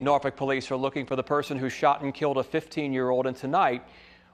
Norfolk police are looking for the person who shot and killed a 15-year-old, and tonight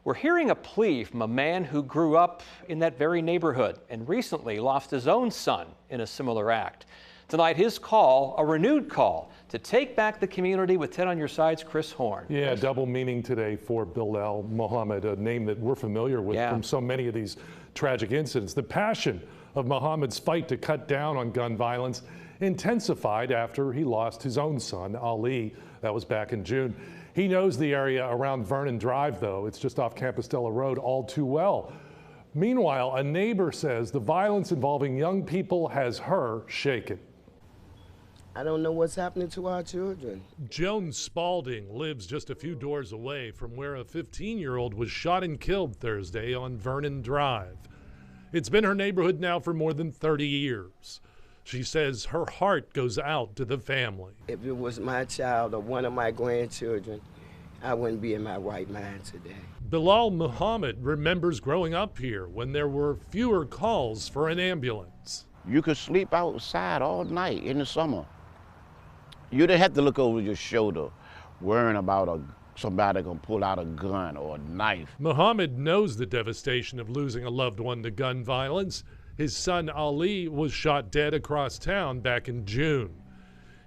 we're hearing a plea from a man who grew up in that very neighborhood and recently lost his own son in a similar act. Tonight, his call, a renewed call to take back the community with 10 on your side's Chris Horn. Yeah, double meaning today for Bilal Muhammad, a name that we're familiar with from so many of these tragic incidents. The passion of Muhammad's fight to cut down on gun violence intensified after he lost his own son, Ali. That was back in June. He knows the area around Vernon Drive, though. It's just off Campostella Road, all too well. Meanwhile, a neighbor says the violence involving young people has her shaken. I don't know what's happening to our children. Joan Spalding lives just a few doors away from where a 15-year-old was shot and killed Thursday on Vernon Drive. It's been her neighborhood now for more than 30 years. She says her heart goes out to the family. If it was my child or one of my grandchildren, I wouldn't be in my right mind today. Bilal Muhammad remembers growing up here when there were fewer calls for an ambulance. You could sleep outside all night in the summer. You didn't have to look over your shoulder worrying about somebody gonna pull out a gun or a knife. Muhammad knows the devastation of losing a loved one to gun violence. His son Ali was shot dead across town back in June.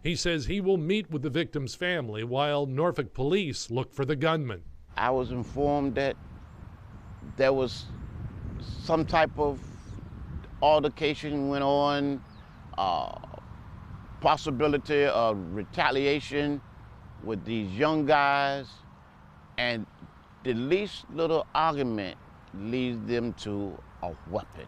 He says he will meet with the victim's family while Norfolk police look for the gunman. I was informed that there was some type of altercation went on, possibility of retaliation with these young guys, and the least little argument leads them to a weapon.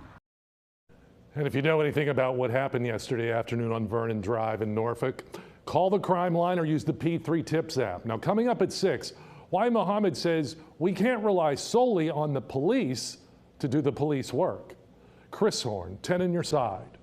And if you know anything about what happened yesterday afternoon on Vernon Drive in Norfolk, call the crime line or use the P3 Tips app. Now, coming up at 6, why Muhammad says we can't rely solely on the police to do the police work. Chris Horn, 10 on your side.